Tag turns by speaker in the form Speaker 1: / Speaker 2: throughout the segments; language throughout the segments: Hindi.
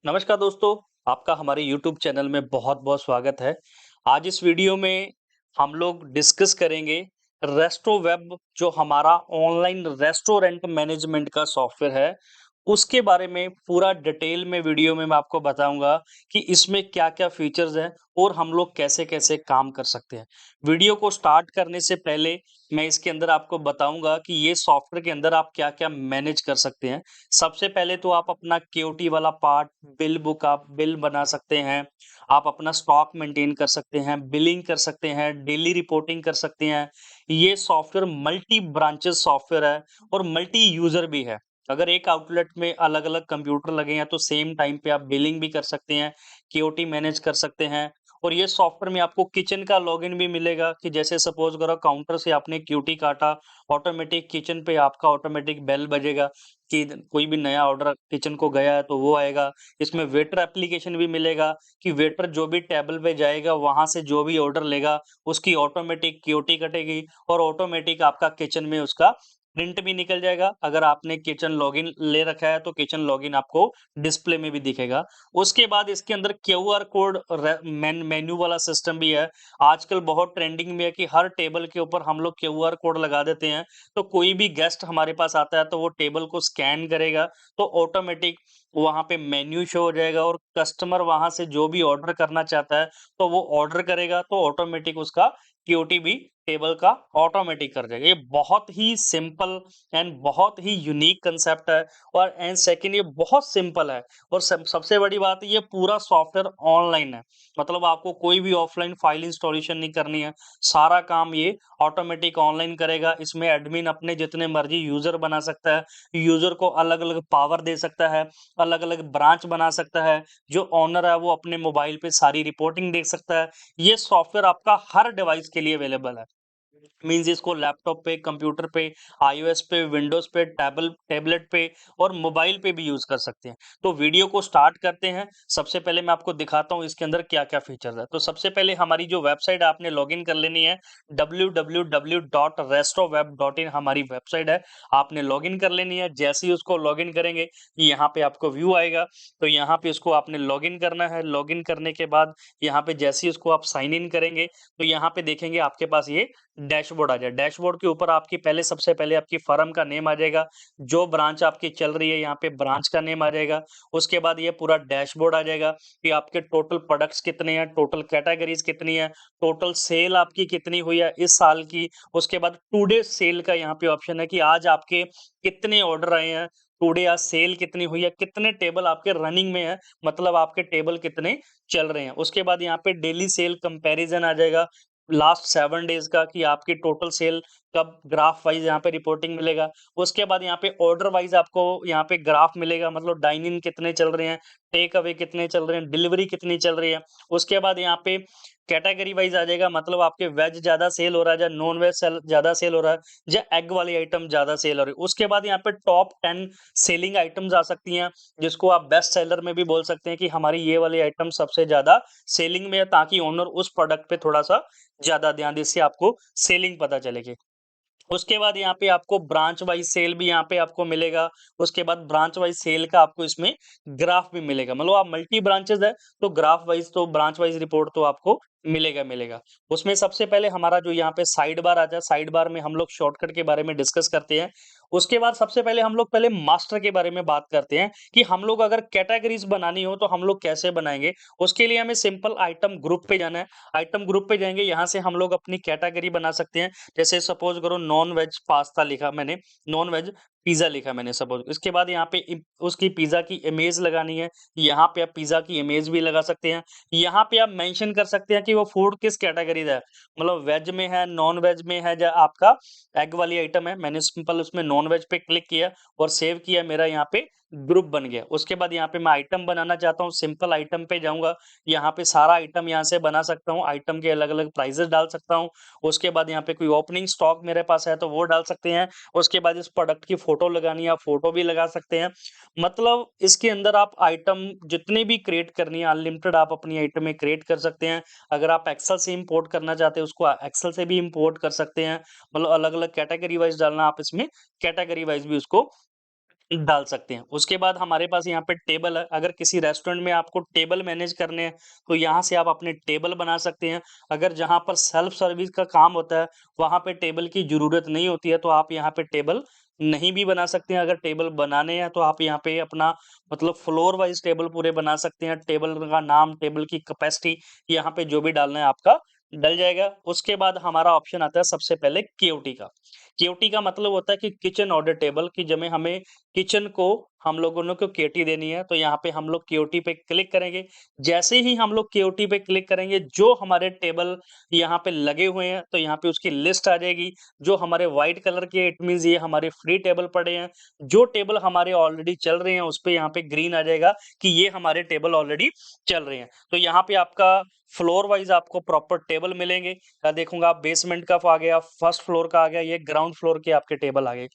Speaker 1: नमस्कार दोस्तों, आपका हमारे YouTube चैनल में बहुत-बहुत स्वागत है। आज इस वीडियो में हम लोग डिस्कस करेंगे रेस्टो वेब जो हमारा ऑनलाइन रेस्टोरेंट मैनेजमेंट का सॉफ्टवेयर है, उसके बारे में पूरा डिटेल में वीडियो में मैं आपको बताऊँगा कि इसमें क्या-क्या फीचर्स हैं और हम लोग कैसे-कैसे काम कर सकते हैं। वीडियो को स्टार्ट करने से पहले मैं इसके अंदर आपको बताऊँगा कि ये सॉफ्टवेयर के अंदर आप क्या-क्या मैनेज कर सकते हैं। सबसे पहले तो आप अपना केओटी वाला पार्ट, बिल बुक आप बिल बना सकते हैं, आप अपना स्टॉक मेंटेन कर सकते हैं, बिलिंग कर सकते हैं, डेली रिपोर्टिंग कर सकते हैं। ये सॉफ्टवेयर मल्टी ब्रांचेस सॉफ्टवेयर है और मल्टी यूज़र भी है। अगर एक आउटलेट में अलग-अलग कंप्यूटर लगे हैं तो सेम टाइम पे आप बिलिंग भी कर सकते हैं, केओटी मैनेज कर सकते हैं और ये सॉफ्टवेयर में आपको किचन का लॉगिन भी मिलेगा कि जैसे सपोज़ करो काउंटर से आपने क्यूटी काटा, ऑटोमेटिक किचन पे आपका ऑटोमेटिक बेल बजेगा कि कोई भी नया ऑर्डर किचन को गया है तो वो आएगा। इसमें वेटर एप्लीकेशन भी मिलेगा कि वेटर जो भी टेबल पे जाएगा वहाँ से जो भी ऑर्डर लेगा उसकी ऑटोमेटिक क्यूटी कटेगी और ऑटोमेटिक आपका किचन में उसका प्रिंट भी निकल जाएगा। अगर आपने किचन लॉगिन ले रखा है तो किचन लॉगिन आपको डिस्प्ले में भी दिखेगा। उसके बाद इसके अंदर क्यूआर कोड मेन्यू वाला सिस्टम भी है। आजकल बहुत ट्रेंडिंग में है कि हर टेबल के ऊपर हम लोग क्यूआर कोड लगा देते हैं तो कोई भी गेस्ट हमारे पास आता है तो वो टेबल को स्कैन करेगा तो ऑटोमेटिक वहाँ पे मेन्यू शो हो जाएगा और कस्टमर वहाँ से जो भी ऑर्डर करना चाहता है तो वो ऑर्डर करेगा तो ऑटोमेटिक उसका क्यूटी भी टेबल का ऑटोमेटिक कर देगा। ये बहुत ही सिंपल एंड बहुत ही यूनिक कंसेप्ट है और एंड सेकंड ये बहुत सिंपल है और सबसे बड़ी बात ये पूरा सॉफ्टवेयर ऑनलाइन है। मतलब आपको कोई भी ऑफलाइन फाइल इंस्टॉलेशन नहीं करनी है। सारा काम ये ऑटोमेटिक ऑनलाइन करेगा। इसमें एडमिन अपने जितने मर्जी यूजर बना सकता है, यूजर को अलग-अलग पावर दे सकता है, अलग-अलग ब्रांच बना सकता है। जो ओनर है वो अपने मोबाइल पे सारी रिपोर्टिंग देख सकता है। ये सॉफ्टवेयर आपका हर डिवाइस के लिए अवेलेबल है। मीन्स इसको लैपटॉप पे, कंप्यूटर पे, आईओएस पे, विंडोज़ पे, टैबलेट पे और मोबाइल पे भी यूज़ कर सकते हैं। तो वीडियो को स्टार्ट करते हैं। सबसे पहले मैं आपको दिखाता हूँ इसके अंदर क्या-क्या फीचर्स है। तो सबसे पहले हमारी जो वेबसाइट आपने लॉगिन कर लेनी है www.restoweb.in हमारी वेबसाइट है। आपने लॉगिन कर लेनी है। जैसे ही उसको लॉगिन करेंगे, यहाँ पे आपको व्यू आएगा। तो यहाँ पे इसको आपने लॉगिन करना है। लॉगिन करने के बाद यहाँ पे जैसे ही इसको आप साइन इन करेंगे, तो यहाँ पे देखेंगे आपके पास ये डैशबोर्ड आ जाए। डैशबोर्ड के ऊपर आपकी पहले सबसे पहले आपकी फर्म का नेम आ जाएगा। जो ब्रांच आपकी चल रही है यहाँ पे ब्रांच का नेम आ जाएगा। उसके बाद ये पूरा डैशबोर्ड आ जाएगा कि आपके टोटल प्रोडक्ट्स कितने हैं, टोटल कैटेगरीज़ कितनी है, टोटल सेल आपकी कितनी हुई है इस साल की। उसके बाद टुडे सेल का यहाँ पे ऑप्शन है कि आज आपके कितने ऑर्डर आए हैं, टुडे आज सेल कितनी हुई है, कितने टेबल आपके रनिंग में है, मतलब आपके टेबल कितने चल रहे हैं। उसके बाद यहाँ पे डेली सेल कंपैरिज़न आ जाएगा। लास्ट 7 डेज़ का कि आपकी टोटल सेल कब ग्राफ वाइज़ यहाँ पे रिपोर्टिंग मिलेगा। उसके बाद यहाँ पे ऑर्डर वाइज़ आपको यहाँ पे ग्राफ मिलेगा मतलब डाइन इन कितने चल रहे हैं, टेक अवे कितने चल रहे हैं, डिलीवरी कितनी चल रही है। उसके बाद यहाँ पे कैटेगरी वाइज़ आ जाएगा मतलब आपके वेज ज़्यादा सेल हो रहा है या नॉन वेज ज़्यादा सेल हो रहा है या एग वाली आइटम ज़्यादा सेल हो रही है। उसके बाद यहाँ पे टॉप 10 सेलिंग आइटम्स आ सकती हैं, जिसको आप बेस्ट सेलर में भी बोल सकते हैं कि हमारी ये वाली आइटम सबसे ज़्यादा सेलिंग में है ताकि ओनर उस प्रोडक्ट पे थोड़ा-सा ज़्यादा ध्यान दें, इससे आपको सेलिंग पता चलेगी। उसके बाद यहाँ पे आपको ब्रांच वाइज़ सेल भी यहाँ पे आपको मिलेगा। उसके बाद ब्रांच वाइज़ सेल का आपको इसमें ग्राफ भी मिलेगा। मतलब आप मल्टी ब्रांचेज़ है, तो ग्राफ वाइज़ तो ब्रांच वाइज़ रिपोर्ट तो आपको मिलेगा। उसमें सबसे पहले हमारा जो यहाँ पे साइड बार आता है, साइड बार में हम लोग शॉर्टकट के बारे में डिस्कस करते हैं। उसके बाद सबसे पहले हम लोग पहले मास्टर के बारे में बात करते हैं कि हम लोग अगर कैटेगरीज़ बनानी हो, तो हम लोग कैसे बनाएँगे? उसके लिए हमें सिंपल आइटम ग्रुप पे जाना है। आइटम ग्रुप पे जाएँगे, यहाँ से हम लोग अपनी कैटेगरी बना सकते हैं। जैसे सपोज़ करो नॉन वेज पास्ता लिखा मैंने, नॉन वेज पिज़्ज़ा लिखा मैंने सपोज़। इसके बाद यहाँ पे उसकी पिज़्ज़ा की इमेज लगानी है, यहाँ पे आप पिज़्ज़ा की इमेज भी लगा सकते हैं। यहाँ पे आप मेंशन कर सकते हैं कि वो फूड किस कैटेगरी का है, मतलब वेज में है, नॉन वेज में है या आपका एग वाली आइटम है। मैंने सिंपल उसमें नॉन वेज पे क्लिक किया और सेव किया, मेरा यहाँ पे ग्रुप बन गया। उसके बाद यहाँ पे मैं आइटम बनाना चाहता हूँ, सिंपल आइटम पे जाऊँगा, यहाँ पे सारा आइटम यहाँ से बना सकता हूँ, आइटम के अलग-अलग प्राइसेज़ डाल सकता हूँ। उसके बाद यहाँ पे कोई ओपनिंग स्टॉक मेरे पास है तो वो डाल सकते हैं। उसके बाद इस प्रोडक्ट की फ़ोटो लगानी है, आप फ़ोटो भी लगा सकते हैं। मतलब इसके अंदर आप आइटम जितनी भी क्रिएट करनी है अनलिमिटेड आप अपनी आइटम में क्रिएट कर सकते हैं। अगर आप एक्सेल से इम्पोर्ट करना चाहते हैं उसको एक्सेल से भी इम्पोर्ट कर सकते हैं। मतलब अलग-अलग कैटेगरी वाइज़ डालना आप इसमें कैटेगरी वाइज़ भी उसको डाल सकते हैं। उसके बाद हमारे पास यहाँ पे टेबल है, अगर किसी रेस्टोरेंट में आपको टेबल मैनेज करने हैं, तो यहाँ से आप अपने टेबल बना सकते हैं। अगर जहाँ पर सेल्फ सर्विस का काम होता है, वहाँ पे टेबल की ज़रूरत नहीं होती है, तो आप यहाँ पे टेबल नहीं भी बना सकते हैं। अगर टेबल बनाने हैं, तो आप यहाँ पे अपना मतलब फ्लोर वाइज़ टेबल पूरे बना सकते हैं। टेबल का नाम, टेबल की कैपेसिटी, यहाँ पे जो भी डालना है आपका डल जाएगा। उसके बाद हमारा ऑप्शन आता है सबसे पहले केओटी का। केओटी का मतलब होता है कि किचन ऑर्डर टेबल, कि जब हमें किचन को हम लोगों ने को केओटी देनी है, तो यहाँ पे हम लोग केओटी पे क्लिक करेंगे। जैसे ही हम लोग केओटी पे क्लिक करेंगे, जो हमारे टेबल यहाँ पे लगे हुए हैं, तो यहाँ पे उसकी लिस्ट आ जाएगी। जो हमारे व्हाइट कलर के, इट मीन्स ये हमारे फ्री टेबल पड़े हैं। जो टेबल हमारे ऑलरेडी चल रहे हैं, उस पे यहाँ पे ग्रीन आ जाएगा कि ये हमारे टेबल ऑलरेडी चल रहे हैं। तो यहाँ पे आपका फ्लोर वाइज़ आपको प्रॉपर टेबल मिलेंगे। देखूँगा आप बेसमेंट का आ गया, फर्स्ट फ्लोर का आ गया, ये ग्राउंड फ्लोर के आपके टेबल आ गए।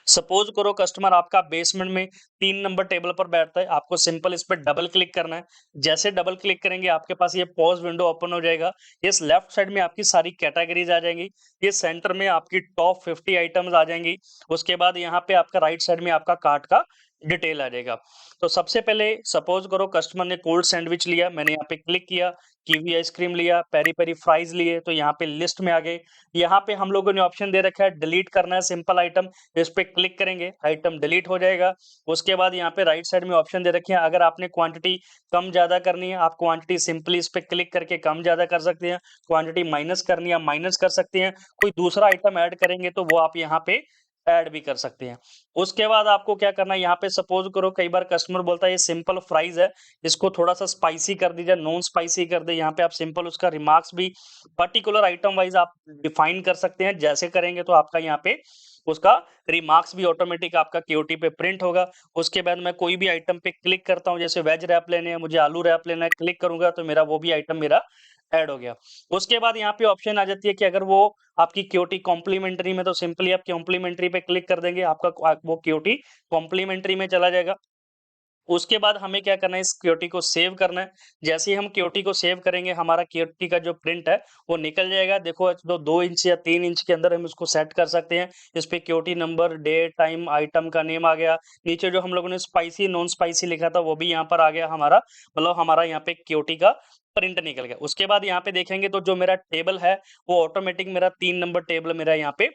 Speaker 1: सपोज करो कस्टमर आपका बेसमेंट में 3 नंबर टेबल पर बैठता है, आपको सिंपल इस पे डबल क्लिक करना है। जैसे डबल क्लिक करेंगे, आपके पास ये पॉज़ विंडो ओपन हो जाएगा। इस लेफ्ट साइड में आपकी सारी कैटेगरीज़ आ जाएँगी। ये सेंटर में आपकी टॉप 50 आइटम्स आ जाएँगी। उसके बाद यहाँ पे आपका राइट साइड में आपका कार्ट का डिटेल आ जाएगा। तो सबसे पहले सपोज करो कस्टमर ने कोल्ड सैंडविच लिया, मैंने यहाँ पे क्लिक किया, कीवी आइसक्रीम लिया, पेरी-पेरी फ्राइज़ लिए, तो यहाँ पे लिस्ट में आ गए। यहाँ पे हम लोगों ने ऑप्शन दे रखा है डिलीट करना है सिंपल आइटम, इस पे क्लिक करेंगे, आइटम डिलीट हो जाएगा। उसके बाद यहाँ पे राइट साइड में ऑप्शन दे रखे हैं, अगर आपने क्वांटिटी कम ज़्यादा करनी है, आप क्वांटिटी सिंपली इस पे क्लिक करके कम ज़्यादा कर सकते हैं। क्वांटिटी माइनस करनी है, माइनस कर सकते हैं। कोई दूसरा आइटम ऐड करेंगे, तो वो आप यहाँ पे ऐड भी कर सकते हैं। उसके बाद आपको क्या करना है, यहाँ पे सपोज़ करो कई बार कस्टमर बोलता है ये सिंपल फ्राइज़ है, इसको थोड़ा-सा स्पाइसी कर दीजिए, नॉन स्पाइसी कर दें। यहाँ पे आप सिंपल उसका रिमार्क्स भी पर्टिकुलर आइटम वाइज़ आप डिफाइन कर सकते हैं। जैसे करेंगे तो आपका यहाँ पे उसका रिमार्क्स भी ऑटोमेटिक आपका केओटी पे प्रिंट होगा। उसके बाद मैं कोई भी आइटम पे क्लिक करता हूँ, जैसे वेज रैप लेने हैं, मुझे आलू रैप लेना है, क्लिक करूँगा तो मेरा वो भी आइटम मेरा ऐड हो गया। उसके बाद यहाँ पे ऑप्शन आ जाती है कि अगर वो आपकी केओटी कॉम्प्लीमेंट्री में, तो सिंपली आप कॉम्प्लीमेंट्री पे क्लिक कर देंगे, आपका वो केओटी कॉम्प्लीमेंट्री में चला जाएगा। उसके बाद हमें क्या करना है, इस क्योटी को सेव करना है। जैसे ही हम क्योटी को सेव करेंगे, हमारा क्योटी का जो प्रिंट है, वो निकल जाएगा। देखो 2 इंच या 3 इंच के अंदर हम इसको सेट कर सकते हैं। इस पे क्योटी नंबर, डेट, टाइम, आइटम का नेम आ गया। नीचे जो हम लोगों ने स्पाइसी, नॉन स्पाइसी लिखा था, वो भी यहाँ पर आ गया हमारा। मतलब हमारा यहाँ पे क्योटी का प्रिंट निकल गया। उसके बाद यहाँ पे देखेंगे तो जो मेरा टेबल है, वो ऑटोमेटिक मेरा 3 नंबर टेबल मेरा यहाँ पे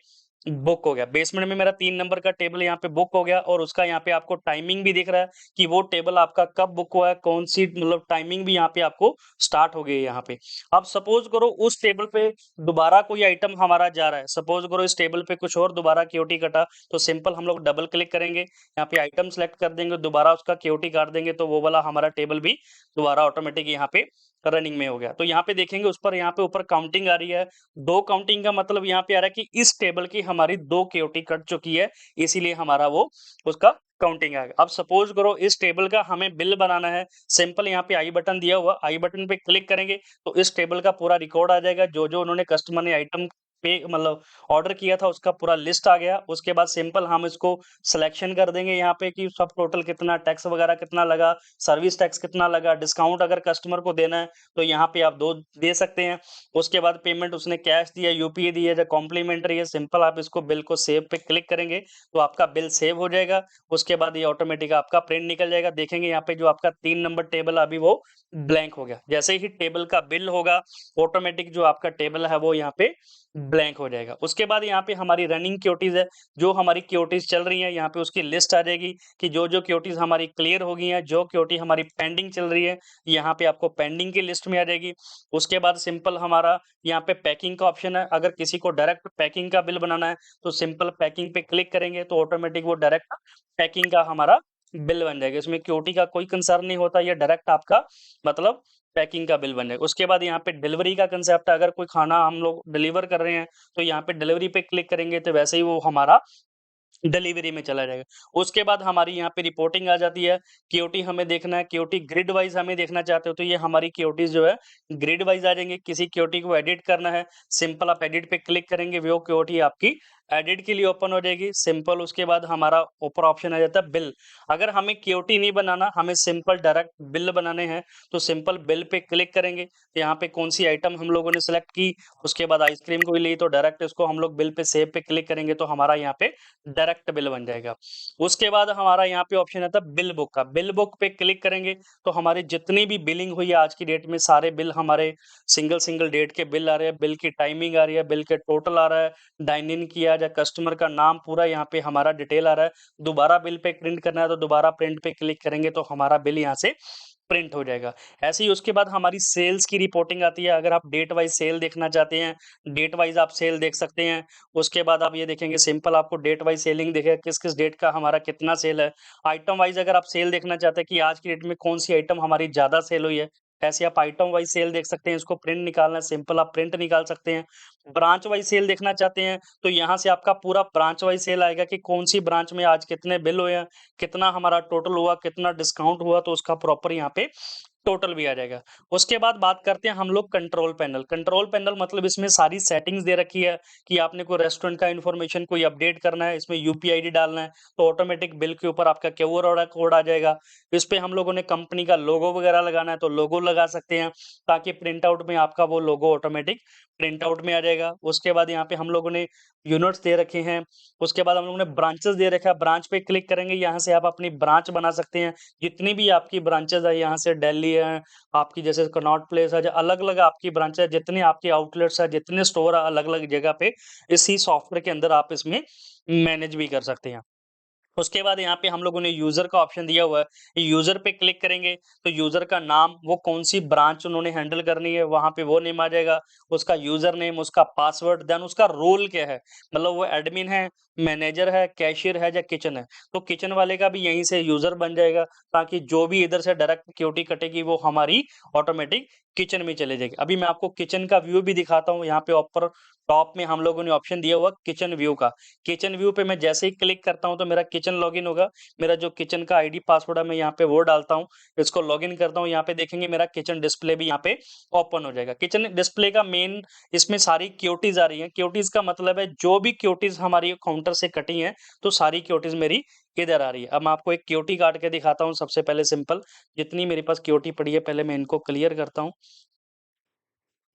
Speaker 1: बुक हो गया। बेसमेंट में मेरा 3 नंबर का टेबल यहाँ पे बुक हो गया, और उसका यहाँ पे आपको टाइमिंग भी दिख रहा है कि वो टेबल आपका कब बुक हुआ है, कौन-सी मतलब टाइमिंग भी यहाँ पे आपको स्टार्ट हो गई है यहाँ पे। अब सपोज़ करो उस टेबल पे दोबारा कोई आइटम हमारा जा रहा है, सपोज़ करो इस टेबल पे कुछ और दोबारा क्योटी कटा, तो सिंपल हम लोग डबल क्लिक करेंगे, यहाँ पे आइटम सेलेक्ट कर देंगे, दोबारा उसका क्योटी काट देंगे, तो वो वाला हमारा टेबल भी दोबारा ऑटोमेटिक यहाँ पे रनिंग में हो गया। तो यहाँ पे देखेंगे उस पर यहाँ पे ऊपर काउंटिंग आ रही है। 2 काउंटिंग का मतलब यहाँ पे आ रहा है कि इस टेबल की हमारी 2 केओटी कट चुकी है, इसीलिए हमारा वो उसका काउंटिंग आ गया। अब सपोज़ करो इस टेबल का हमें बिल बनाना है, सिंपल यहाँ पे आई बटन दिया हुआ, आई बटन पे क्लिक करेंगे, तो इस टेबल का पूरा रिकॉर्ड आ जाएगा, जो-जो उन्होंने कस्टमर ने आइटम पे मतलब ऑर्डर किया था, उसका पूरा लिस्ट आ गया। उसके बाद सिंपल हम इसको सिलेक्शन कर देंगे यहाँ पे कि सब टोटल कितना टैक्स वगैरह कितना लगा, सर्विस टैक्स कितना लगा, डिस्काउंट अगर कस्टमर को देना है, तो यहाँ पे आप 2 दे सकते हैं। उसके बाद पेमेंट उसने कैश दिया, यूपीआई दी है या कॉम्प्लीमेंट्री है, सिंपल आप इसको बिल को सेव पे क्लिक करेंगे, तो आपका बिल सेव हो जाएगा। उसके बाद ये ऑटोमेटिक आपका प्रिंट निकल जाएगा। देखेंगे यहाँ पे जो आपका 3 नंबर टेबल अभी वो ब्लैंक हो गया। जैसे ही टेबल का बिल होगा, ऑटोमेटिक जो आपका टेबल है वो यहाँ पे ब्लैंक हो जाएगा। उसके बाद यहाँ पे हमारी रनिंग क्योटीज़ है, जो हमारी क्योटीज़ चल रही हैं, यहाँ पे उसकी लिस्ट आ जाएगी कि जो-जो क्योटीज़ हमारी क्लियर हो गई हैं, जो क्योटी हमारी पेंडिंग चल रही है, यहाँ पे आपको पेंडिंग की लिस्ट में आ जाएगी। उसके बाद सिंपल हमारा यहाँ पे पैकिंग का ऑप्शन है, अगर किसी को डायरेक्ट पैकिंग का बिल बनाना है, तो सिंपल पैकिंग पे क्लिक करेंगे, तो ऑटोमेटिक वो डायरेक्ट पैकिंग का हमारा बिल बन जाएगा। इसमें क्योटी का कोई कंसर्न नहीं होता, ये डायरेक्ट आपका मतलब पैकिंग का बिल बन जाएगा। उसके बाद यहाँ पे डिलीवरी का कांसेप्ट है, अगर कोई खाना हम लोग डिलीवर कर रहे हैं, तो यहाँ पे डिलीवरी पे क्लिक करेंगे, तो वैसे ही वो हमारा डिलीवरी में चला जाएगा। उसके बाद हमारी यहाँ पे रिपोर्टिंग आ जाती है, केओटी हमें देखना है, केओटी ग्रिड वाइज़ हमें देखना चाहते हो, तो ये हमारी केओटीज़ जो है ग्रिड वाइज़ आ जाएँगे। किसी केओटी को एडिट करना है, सिंपल आप एडिट पे क्लिक करेंगे, वो केओटी आपकी एडिट के लिए ओपन हो जाएगी। सिंपल उसके बाद हमारा ऊपर ऑप्शन आ जाता है बिल। अगर हमें केओटी नहीं बनाना, हमें सिंपल डायरेक्ट बिल बनाने हैं, तो सिंपल बिल पे क्लिक करेंगे। यहाँ पे कौन-सी आइटम हम लोगों ने सेलेक्ट की, उसके बाद आइसक्रीम कोई ली, तो डायरेक्ट इसको हम लोग बिल पे सेव पे क्लिक करेंगे, तो हमारा यहाँ पे डायरेक्ट डायरेक्ट बिल बन जाएगा। उसके बाद हमारा यहाँ पे ऑप्शन आता है बिल बुक का। बिल बुक पे क्लिक करेंगे तो हमारी जितनी भी बिलिंग हुई है आज की डेट में, सारे बिल हमारे सिंगल डेट के बिल आ रहे हैं, बिल की टाइमिंग आ रही है, बिल के टोटल आ रहा है, डाइन इन किया या कस्टमर का नाम पूरा यहाँ पे हमारा डिटेल आ रहा है। दोबारा बिल पे प्रिंट करना है तो दोबारा प्रिंट पे क्लिक करेंगे तो हमारा बिल यहाँ से प्रिंट हो जाएगा। ऐसे ही उसके बाद हमारी सेल्स की रिपोर्टिंग आती है। अगर आप डेट वाइज सेल देखना चाहते हैं, डेट वाइज आप सेल देख सकते हैं। उसके बाद आप ये देखेंगे सिंपल आपको डेट वाइज सेलिंग दिखेगा, किस-किस डेट का हमारा कितना सेल है। आइटम वाइज अगर आप सेल देखना चाहते हैं कि आज की डेट में कौन-सी आइटम हमारी ज़्यादा सेल हुई है, ऐसे आप आइटम वाइज सेल देख सकते हैं। इसको प्रिंट निकालना है, सिंपल आप प्रिंट निकाल सकते हैं। ब्रांच वाइज सेल देखना चाहते हैं, तो यहाँ से आपका पूरा ब्रांच वाइज सेल आएगा कि कौन-सी ब्रांच में आज कितने बिल हुए हैं, कितना हमारा टोटल हुआ, कितना डिस्काउंट हुआ, तो उसका प्रॉपर यहाँ पे टोटल भी आ जाएगा। उसके बाद बात करते हैं हम लोग कंट्रोल पैनल। कंट्रोल पैनल मतलब इसमें सारी सेटिंग्स दे रखी है कि आपने कोई रेस्टोरेंट का इन्फॉर्मेशन कोई अपडेट करना है, इसमें यूपीआई आईडी डालना है, तो ऑटोमेटिक बिल के ऊपर आपका क्यूआर कोड आ जाएगा। इस पे हम लोगों ने कंपनी का लोगो वगैरह लगाना है तो लोगो लगा सकते हैं, ताकि प्रिंट आउट में आपका वो लोगो ऑटोमेटिक प्रिंट आउट में आ जाएगा। उसके बाद यहाँ पे हम लोगों ने यूनिट्स दे रखे हैं। उसके बाद हम लोगों ने ब्रांचेस दे रखा है, ब्रांच पे क्लिक करेंगे, यहाँ से आप अपनी ब्रांच बना सकते हैं। जितनी भी आपकी ब्रांचेस है, यहाँ से दिल्ली है, आपकी जैसे कनॉट प्लेस है, अलग-अलग आपकी ब्रांच है, जितने आपके आउटलेट्स है, जितने स्टोर है अलग-अलग जगह पे, इसी सॉफ्टवेयर के अंदर आप इसमें मैनेज भी कर सकते हैं। उसके बाद यहाँ पे हम लोगों ने यूज़र का ऑप्शन दिया हुआ है। यूज़र पे क्लिक करेंगे तो यूज़र का नाम, वो कौन-सी ब्रांच उन्होंने हैंडल करनी है, वहाँ पे वो नेम आ जाएगा। उसका यूज़र नेम, उसका पासवर्ड, देन उसका रोल क्या है, मतलब वो एडमिन है, मैनेजर है, कैशियर है या किचन है। तो किचन वाले का भी यहीं से यूज़र बन जाएगा, ताकि जो भी इधर से डायरेक्ट सिक्योरिटी कटेगी वो हमारी ऑटोमेटिक किचन में चले जाएगी। अभी मैं आपको किचन का व्यू भी दिखाता हूँ। यहाँ पे ऊपर टॉप में हम लोगों ने ऑप्शन दिया हुआ किचन व्यू का। किचन व्यू पे मैं जैसे ही क्लिक करता हूँ तो मेरा किचन लॉगिन होगा। मेरा जो किचन का आईडी पासवर्ड है मैं यहाँ पे वो डालता हूँ, इसको लॉगिन करता हूँ। यहाँ पे देखेंगे मेरा किचन डिस्प्ले भी यहाँ पे ओपन हो जाएगा। किचन डिस्प्ले का मेन इसमें सारी क्यूटीज आ रही हैं। क्यूटीज का मतलब है जो भी क्यूटीज हमारी काउंटर से कटी हैं, तो सारी क्यूटीज मेरी इधर आ रही है। अब मैं आपको एक क्यूटी काट के दिखाता हूँ। सबसे पहले सिंपल जितनी मेरे पास क्यूटी पड़ी है पहले मैं इनको क्लियर करता हूँ।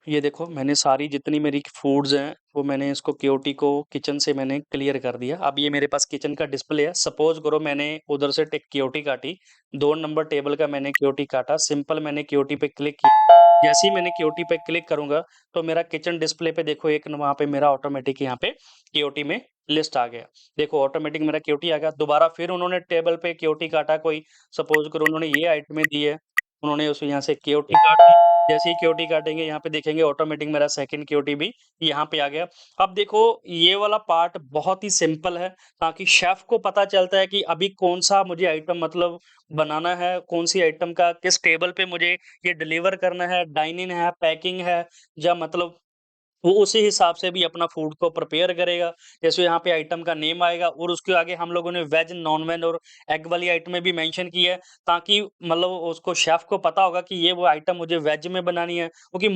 Speaker 1: ये देखो मैंने सारी जितनी मेरी फूड्स हैं वो मैंने इसको केओटी को किचन से मैंने क्लियर कर दिया। अब ये मेरे पास किचन का डिस्प्ले है। सपोज करो मैंने उधर से केओटी काटी, 2 नंबर टेबल का मैंने केओटी काटा, सिंपल मैंने केओटी पे क्लिक किया। जैसे ही मैंने केओटी पे क्लिक करूंगा तो मेरा किचन डिस्प्ले पे देखो एक वहाँ पे मेरा ऑटोमेटिक यहाँ पे केओटी में लिस्ट आ गया। देखो ऑटोमेटिक मेरा केओटी आ गया। दोबारा फिर उन्होंने टेबल पे केओटी काटा, कोई सपोज करो उन्होंने ये आइटमें दी है, उन्होंने उस यहाँ से केओटी काट दी। जैसे ही क्यूटी काटेंगे यहाँ पे देखेंगे ऑटोमेटिक मेरा सेकंड क्यूटी भी यहाँ पे आ गया। अब देखो ये वाला पार्ट बहुत ही सिंपल है, ताकि शेफ को पता चलता है कि अभी कौन-सा मुझे आइटम मतलब बनाना है, कौन-सी आइटम का किस टेबल पे मुझे ये डिलीवर करना है, डाइन इन है, पैकिंग है या मतलब वो उसी हिसाब से भी अपना फूड को प्रिपेयर करेगा। जैसे यहाँ पे आइटम का नेम आएगा और उसके आगे हम लोगों ने वेज, नॉन-वेज और एग वाली आइटमें भी मेंशन की है, ताकि मतलब उसको शेफ को पता होगा कि ये वो आइटम मुझे वेज में बनानी है। क्योंकि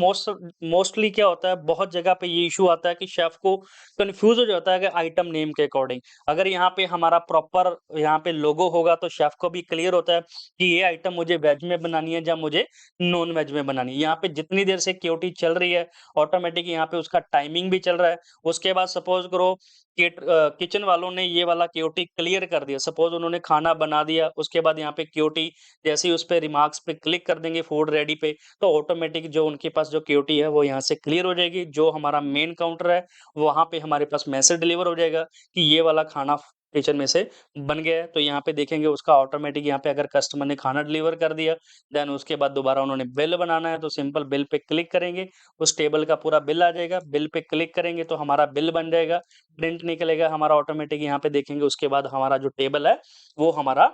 Speaker 1: मोस्टली क्या होता है, बहुत जगह पे ये इश्यू आता है कि शेफ को कन्फ्यूज़ हो जाता है कि आइटम नेम के अकॉर्डिंग। अगर यहाँ पे हमारा प्रॉपर यहाँ पे लोगो होगा तो शेफ को भी क्लियर होता है कि ये आइटम मुझे वेज में बनानी है या मुझे नॉन-वेज में बनानी है। यहाँ पे जितनी देर से क्यूटी चल रही है ऑटोमेटिक यहाँ पे उसका टाइमिंग भी चल रहा है। उसके बाद सपोज़ करो किचन वालों ने ये वाला क्यूटी क्लियर कर दिया। सपोज़ उन्होंने खाना बना दिया, उसके बाद यहाँ पे क्यूटी जैसे ही उस पे रिमार्क्स पे क्लिक कर देंगे फूड रेडी पे, तो ऑटोमेटिक जो उनके पास जो क्यूटी है वो यहाँ से क्लियर हो जाएगी। जो हमारा मेन काउंटर है, वहाँ पे हमारे पास मैसेज डिलीवर हो जाएगा कि ये वाला खाना किचन में से बन गया है। तो यहाँ पे देखेंगे उसका ऑटोमेटिक यहाँ पे अगर कस्टमर ने खाना डिलीवर कर दिया, देन उसके बाद दोबारा उन्होंने बिल बनाना है तो सिंपल बिल पे क्लिक करेंगे, उस टेबल का पूरा बिल आ जाएगा। बिल पे क्लिक करेंगे तो हमारा बिल बन जाएगा, प्रिंट निकलेगा हमारा ऑटोमेटिक यहाँ पे देखेंगे। उसके बाद हमारा जो टेबल है वो हमारा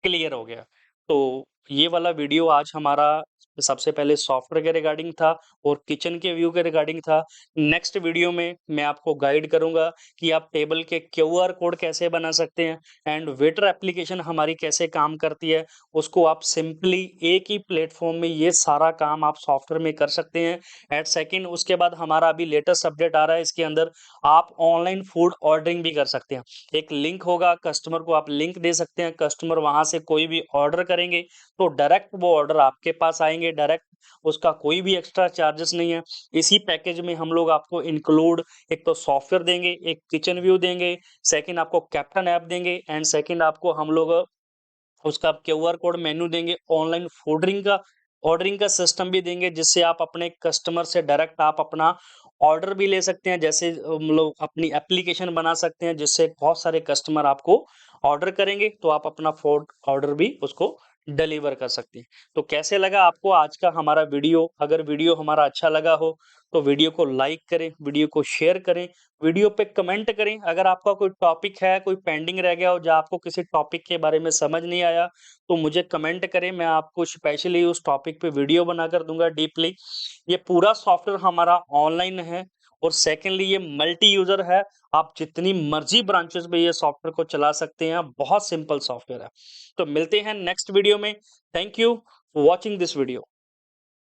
Speaker 1: क्लियर हो गया। तो ये वाला वीडियो आज हमारा सबसे पहले सॉफ्टवेयर के रिगार्डिंग था और किचन के व्यू के रिगार्डिंग था। नेक्स्ट वीडियो में मैं आपको गाइड करूँगा कि आप टेबल के क्यूआर कोड कैसे बना सकते हैं एंड वेटर एप्लीकेशन हमारी कैसे काम करती है। उसको आप सिंपली एक ही प्लेटफ़ॉर्म में ये सारा काम आप सॉफ्टवेयर में कर सकते हैं। एट सेकंड उसके बाद हमारा अभी लेटेस्ट अपडेट आ रहा है, इसके अंदर आप ऑनलाइन फूड ऑर्डरिंग भी कर सकते हैं। एक लिंक होगा, कस्टमर को आप लिंक दे सकते हैं, कस्टमर वहाँ से कोई भी ऑर्डर करेंगे तो डायरेक्ट वो ऑर्डर आपके पास आएँगे। करेंगे डायरेक्ट, उसका कोई भी एक्स्ट्रा चार्जेस नहीं है। इसी पैकेज में हम लोग आपको इंक्लूड एक तो सॉफ्टवेयर देंगे, एक किचन व्यू देंगे, सेकंड आपको कैप्टन ऐप देंगे एंड सेकंड आपको हम लोग उसका क्यूआर कोड मेन्यू देंगे, ऑनलाइन ऑर्डरिंग का सिस्टम भी देंगे, जिससे आप अपने कस्टमर से डायरेक्ट आप अपना ऑर्डर भी ले सकते हैं। जैसे मतलब अपनी एप्लीकेशन बना सकते हैं, जिससे बहुत सारे कस्टमर आपको ऑर्डर करेंगे, तो आप अपना फूड ऑर्डर भी उसको डिलीवर कर सकते हैं। तो कैसे लगा आपको आज का हमारा वीडियो? अगर वीडियो हमारा अच्छा लगा हो, तो वीडियो को लाइक करें, वीडियो को शेयर करें, वीडियो पे कमेंट करें। अगर आपका कोई टॉपिक है, कोई पेंडिंग रह गया हो, या आपको किसी टॉपिक के बारे में समझ नहीं आया, तो मुझे कमेंट करें, मैं आपको स्पेशली उस टॉपिक पे वीडियो बनाकर दूँगा डीपली। ये पूरा सॉफ्टवेयर हमारा ऑनलाइन है और सेकंडली ये मल्टी यूज़र है। आप जितनी मर्ज़ी ब्रांचेज़ में ये सॉफ्टवेयर को चला सकते हैं, बहुत सिंपल सॉफ्टवेयर है। तो मिलते हैं नेक्स्ट वीडियो में। Thank you for watching this video.